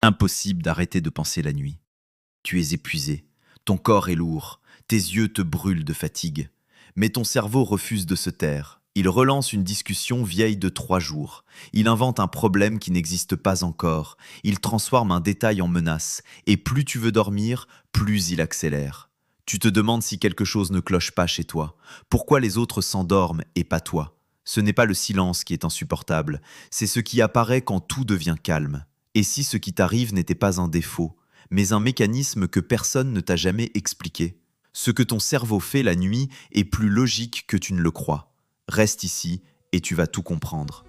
Impossible d'arrêter de penser la nuit. Tu es épuisé, ton corps est lourd, tes yeux te brûlent de fatigue. Mais ton cerveau refuse de se taire. Il relance une discussion vieille de 3 jours. Il invente un problème qui n'existe pas encore. Il transforme un détail en menace. Et plus tu veux dormir, plus il accélère. Tu te demandes si quelque chose ne cloche pas chez toi. Pourquoi les autres s'endorment et pas toi? Ce n'est pas le silence qui est insupportable, c'est ce qui apparaît quand tout devient calme. Et si ce qui t'arrive n'était pas un défaut, mais un mécanisme que personne ne t'a jamais expliqué? Ce que ton cerveau fait la nuit est plus logique que tu ne le crois. Reste ici et tu vas tout comprendre.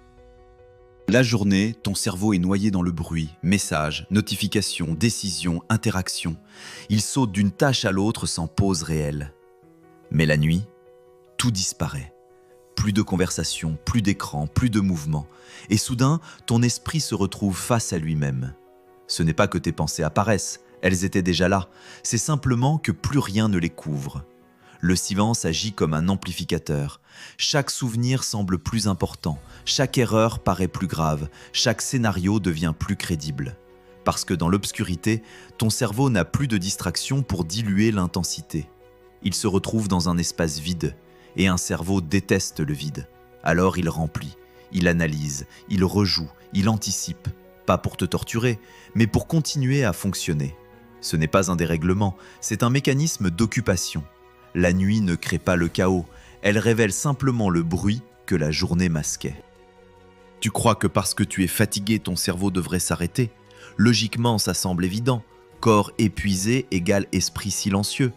La journée, ton cerveau est noyé dans le bruit, messages, notifications, décisions, interactions. Il saute d'une tâche à l'autre sans pause réelle. Mais la nuit, tout disparaît. Plus de conversation, plus d'écran, plus de mouvement. Et soudain, ton esprit se retrouve face à lui-même. Ce n'est pas que tes pensées apparaissent, elles étaient déjà là. C'est simplement que plus rien ne les couvre. Le silence agit comme un amplificateur. Chaque souvenir semble plus important, chaque erreur paraît plus grave, chaque scénario devient plus crédible. Parce que dans l'obscurité, ton cerveau n'a plus de distraction pour diluer l'intensité. Il se retrouve dans un espace vide, et un cerveau déteste le vide. Alors il remplit, il analyse, il rejoue, il anticipe. Pas pour te torturer, mais pour continuer à fonctionner. Ce n'est pas un dérèglement, c'est un mécanisme d'occupation. La nuit ne crée pas le chaos, elle révèle simplement le bruit que la journée masquait. Tu crois que parce que tu es fatigué, ton cerveau devrait s'arrêter? Logiquement, ça semble évident. Corps épuisé égale esprit silencieux.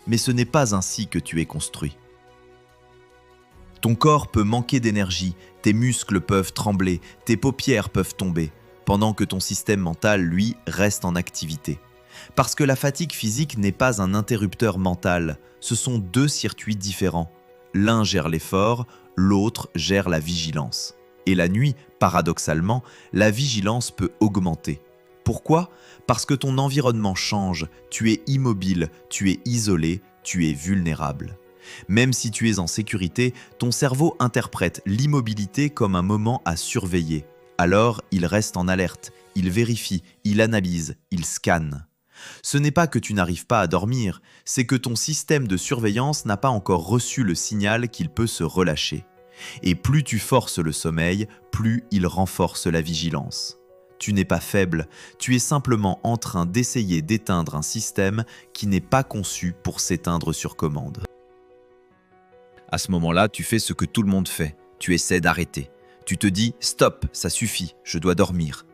Mais ce n'est pas ainsi que tu es construit. Ton corps peut manquer d'énergie, tes muscles peuvent trembler, tes paupières peuvent tomber, pendant que ton système mental, lui, reste en activité. Parce que la fatigue physique n'est pas un interrupteur mental, ce sont 2 circuits différents. L'un gère l'effort, l'autre gère la vigilance. Et la nuit, paradoxalement, la vigilance peut augmenter. Pourquoi? Parce que ton environnement change, tu es immobile, tu es isolé, tu es vulnérable. Même si tu es en sécurité, ton cerveau interprète l'immobilité comme un moment à surveiller. Alors, il reste en alerte, il vérifie, il analyse, il scanne. Ce n'est pas que tu n'arrives pas à dormir, c'est que ton système de surveillance n'a pas encore reçu le signal qu'il peut se relâcher. Et plus tu forces le sommeil, plus il renforce la vigilance. Tu n'es pas faible, tu es simplement en train d'essayer d'éteindre un système qui n'est pas conçu pour s'éteindre sur commande. À ce moment-là, tu fais ce que tout le monde fait, tu essaies d'arrêter. Tu te dis « stop, ça suffit, je dois dormir ».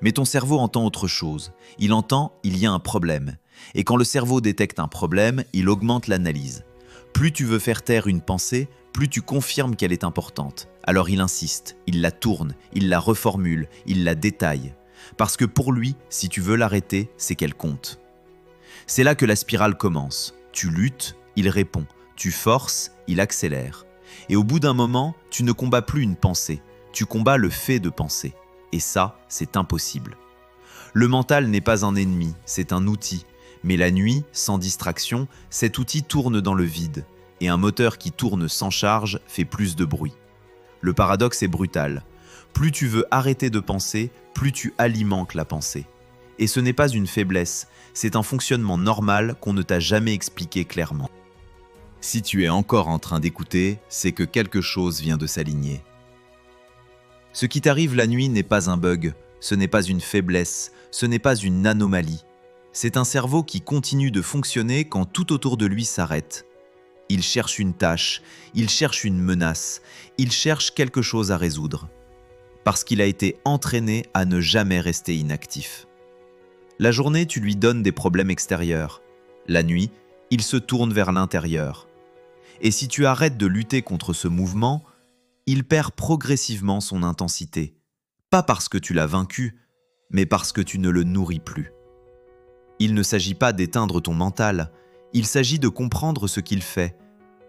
Mais ton cerveau entend autre chose. Il entend « il y a un problème ». Et quand le cerveau détecte un problème, il augmente l'analyse. Plus tu veux faire taire une pensée, plus tu confirmes qu'elle est importante. Alors il insiste, il la tourne, il la reformule, il la détaille. Parce que pour lui, si tu veux l'arrêter, c'est qu'elle compte. C'est là que la spirale commence. Tu luttes, il répond. Tu forces, il accélère. Et au bout d'un moment, tu ne combats plus une pensée, tu combats le fait de penser. Et ça, c'est impossible. Le mental n'est pas un ennemi, c'est un outil. Mais la nuit, sans distraction, cet outil tourne dans le vide. Et un moteur qui tourne sans charge fait plus de bruit. Le paradoxe est brutal. Plus tu veux arrêter de penser, plus tu alimentes la pensée. Et ce n'est pas une faiblesse, c'est un fonctionnement normal qu'on ne t'a jamais expliqué clairement. Si tu es encore en train d'écouter, c'est que quelque chose vient de s'aligner. Ce qui t'arrive la nuit n'est pas un bug, ce n'est pas une faiblesse, ce n'est pas une anomalie. C'est un cerveau qui continue de fonctionner quand tout autour de lui s'arrête. Il cherche une tâche, il cherche une menace, il cherche quelque chose à résoudre. Parce qu'il a été entraîné à ne jamais rester inactif. La journée, tu lui donnes des problèmes extérieurs. La nuit, il se tourne vers l'intérieur. Et si tu arrêtes de lutter contre ce mouvement, il perd progressivement son intensité. Pas parce que tu l'as vaincu, mais parce que tu ne le nourris plus. Il ne s'agit pas d'éteindre ton mental, il s'agit de comprendre ce qu'il fait.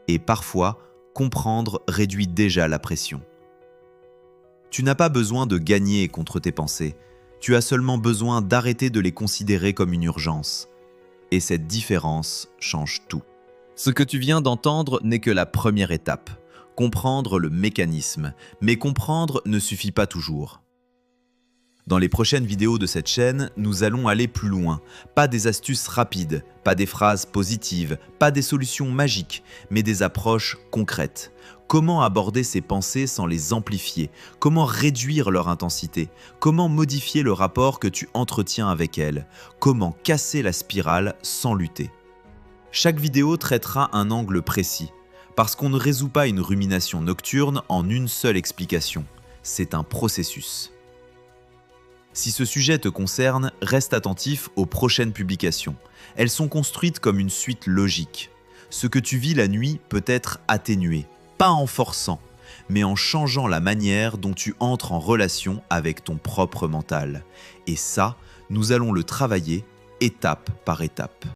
Et parfois, comprendre réduit déjà la pression. Tu n'as pas besoin de gagner contre tes pensées, tu as seulement besoin d'arrêter de les considérer comme une urgence. Et cette différence change tout. Ce que tu viens d'entendre n'est que la première étape. Comprendre le mécanisme, mais comprendre ne suffit pas toujours. Dans les prochaines vidéos de cette chaîne, nous allons aller plus loin. Pas des astuces rapides, pas des phrases positives, pas des solutions magiques, mais des approches concrètes. Comment aborder ces pensées sans les amplifier? Comment réduire leur intensité? Comment modifier le rapport que tu entretiens avec elles? Comment casser la spirale sans lutter? Chaque vidéo traitera un angle précis, parce qu'on ne résout pas une rumination nocturne en une seule explication. C'est un processus. Si ce sujet te concerne, reste attentif aux prochaines publications. Elles sont construites comme une suite logique. Ce que tu vis la nuit peut être atténué, pas en forçant, mais en changeant la manière dont tu entres en relation avec ton propre mental. Et ça, nous allons le travailler étape par étape.